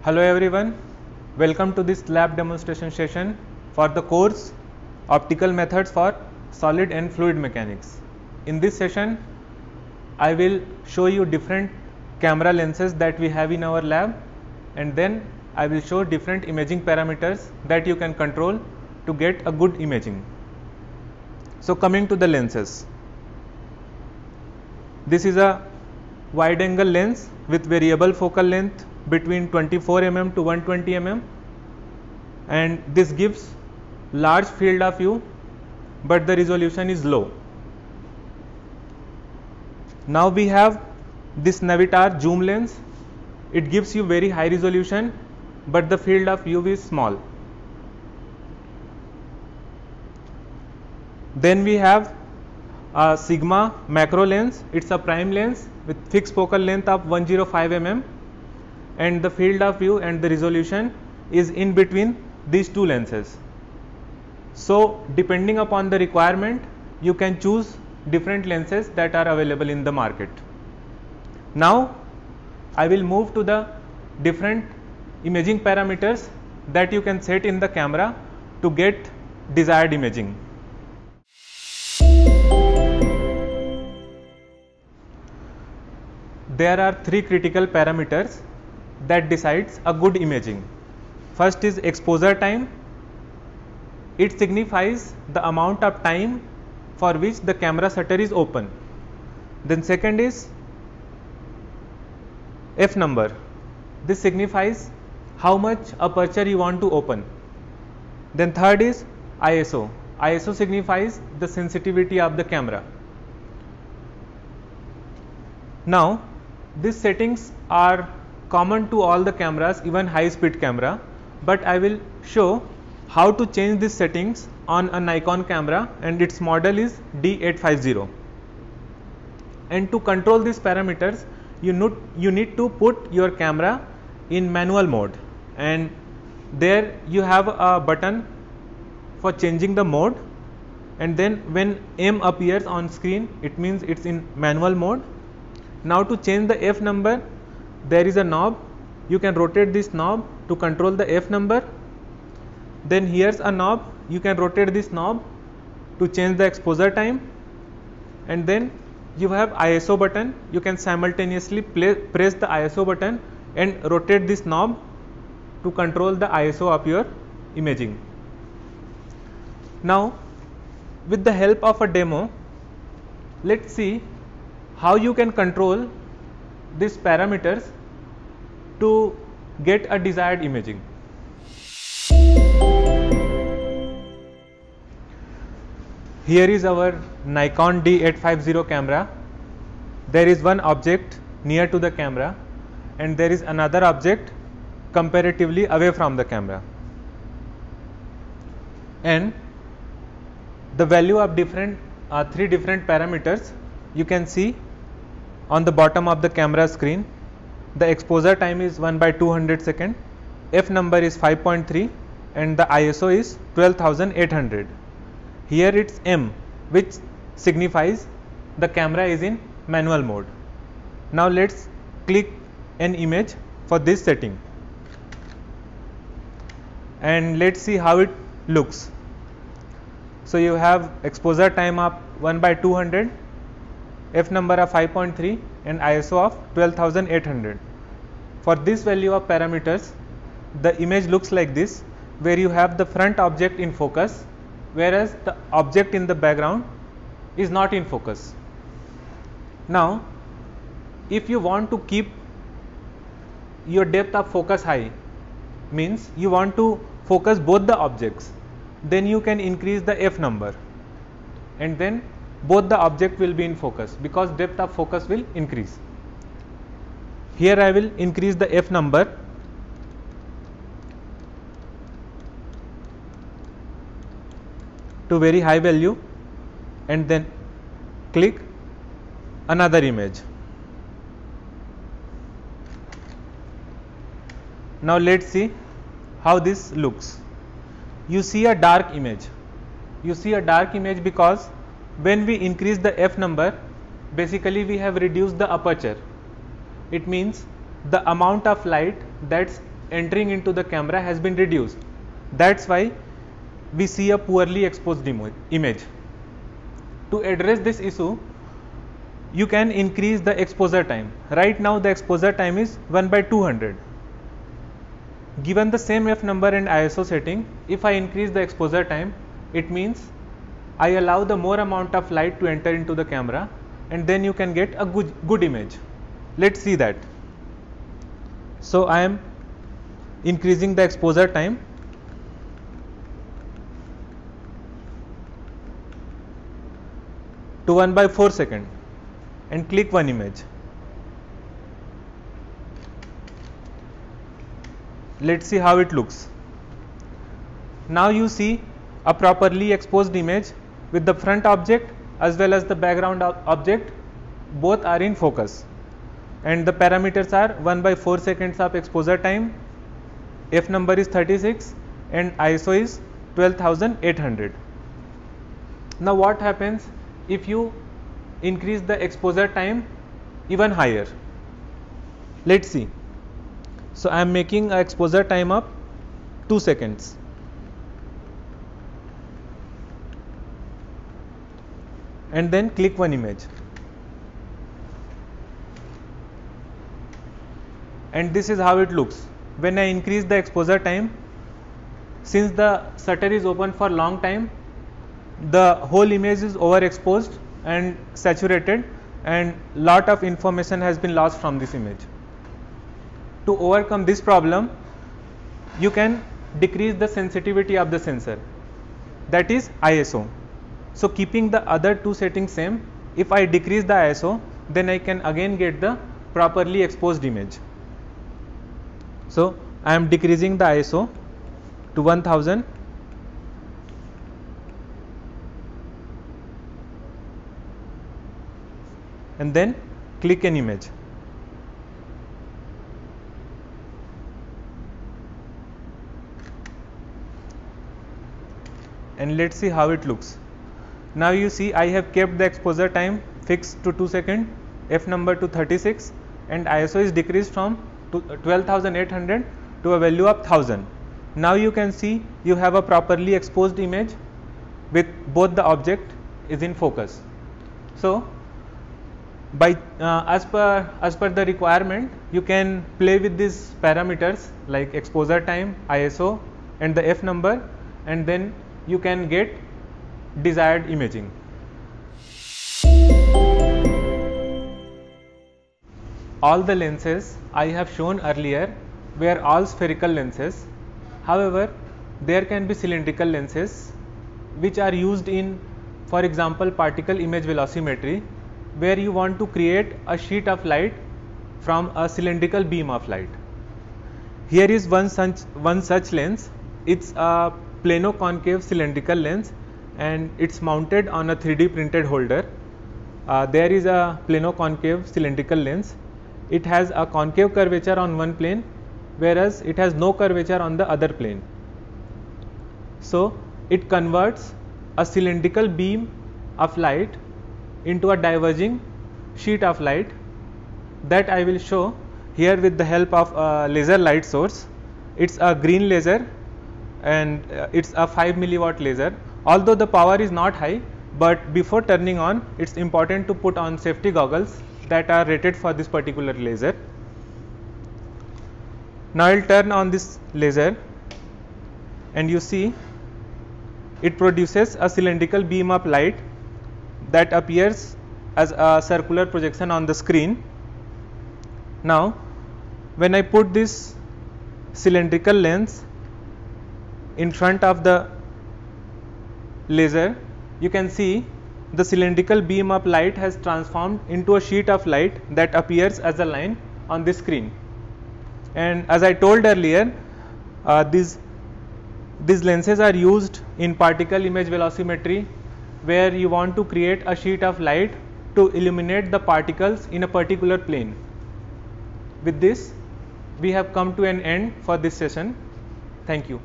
Hello everyone, welcome to this lab demonstration session for the course Optical Methods for Solid and Fluid Mechanics. In this session, I will show you different camera lenses that we have in our lab, and then I will show different imaging parameters that you can control to get a good imaging. So coming to the lenses, this is a wide angle lens with variable focal length between 24 mm to 120 mm, and this gives large field of view, but the resolution is low. Now we have this Navitar zoom lens. It gives you very high resolution, but the field of view is small. Then we have a Sigma macro lens. It's a prime lens with fixed focal length of 105 mm, and the field of view and the resolution is in between these two lenses. So depending upon the requirement, you can choose different lenses that are available in the market. Now I will move to the different imaging parameters that you can set in the camera to get desired imaging. There are three critical parameters that decides a good imaging. First is exposure time. It signifies the amount of time for which the camera shutter is open. Then second is f number. This signifies how much aperture you want to open. Then third is ISO. ISO signifies the sensitivity of the camera. Now these settings are common to all the cameras, even high speed camera, but I will show how to change these settings on a Nikon camera, and its model is D850. And to control these parameters, you need to put your camera in manual mode, and there you have a button for changing the mode, and then when M appears on screen, it means it's in manual mode. Now to change the f number, there is a knob. You can rotate this knob to control the f number. Then here's a knob. You can rotate this knob to change the exposure time, and then you have ISO button. You can simultaneously press the ISO button and rotate this knob to control the ISO of your imaging. Now with the help of a demo, let's see how you can control these parameters to get a desired imaging. Here is our Nikon D850 camera. There is one object near to the camera, and there is another object comparatively away from the camera, and the value of three different parameters you can see on the bottom of the camera screen. The exposure time is 1/200 second, f number is 5.3, and the ISO is 12,800. Here it's M, which signifies the camera is in manual mode. Now let's click an image for this setting, and let's see how it looks. So you have exposure time of 1/200, f number of 5.3, and ISO of 12,800. For this value of parameters, the image looks like this, where you have the front object in focus, whereas the object in the background is not in focus. Now if you want to keep your depth of focus high, means you want to focus both the objects, then you can increase the f number, and then both the object will be in focus because depth of focus will increase. Here I will increase the f number to very high value, and then click another image. Now let's see how this looks. You see a dark image. You see a dark image because when we increase the f number, basically we have reduced the aperture. It means the amount of light that's entering into the camera has been reduced. That's why we see a poorly exposed image. To address this issue, you can increase the exposure time. Right now the exposure time is 1/200. Given the same f number and ISO setting, if I increase the exposure time, it means I allow the more amount of light to enter into the camera, and then you can get a good image. Let's see that. So I am increasing the exposure time to 1/4 second and click one image. Let's see how it looks. Now you see a properly exposed image with the front object as well as the background object, both are in focus, and the parameters are 1/4 seconds of exposure time, f number is 36 and ISO is 12,800. Now what happens if you increase the exposure time even higher? Let's see. So I am making a exposure time of 2 seconds. And then click one image. And this is how it looks. When I increase the exposure time, since the shutter is open for long time, the whole image is overexposed and saturated, and lot of information has been lost from this image. To overcome this problem, you can decrease the sensitivity of the sensor, that is ISO. So keeping the other two settings same, if I decrease the ISO, then I can again get the properly exposed image. So I am decreasing the ISO to 1000 and then click an image. And let's see how it looks. Now you see I have kept the exposure time fixed to 2 seconds, f number to 36, and ISO is decreased from 12,800 to a value of 1000. Now you can see you have a properly exposed image with both the object is in focus. So by as per the requirement, you can play with these parameters like exposure time, ISO and the f number, and then you can get desired imaging. All the lenses I have shown earlier were all spherical lenses. However, there can be cylindrical lenses which are used in, for example, particle image velocimetry, where you want to create a sheet of light from a cylindrical beam of light. Here is one such lens. It's a plano-concave cylindrical lens and it's mounted on a 3D printed holder. There is a plano-concave cylindrical lens. It has a concave curvature on one plane, whereas it has no curvature on the other plane. So it converts a cylindrical beam of light into a diverging sheet of light that I will show here with the help of a laser light source. It's a green laser and it's a 5 milliwatt laser. Although the power is not high, but before turning on, it's important to put on safety goggles that are rated for this particular laser. Now I will turn on this laser and you see it produces a cylindrical beam of light that appears as a circular projection on the screen. Now when I put this cylindrical lens in front of the laser, you can see the cylindrical beam of light has transformed into a sheet of light that appears as a line on the screen. And as I told earlier, these lenses are used in particle image velocimetry, where you want to create a sheet of light to illuminate the particles in a particular plane. With this, we have come to an end for this session. Thank you.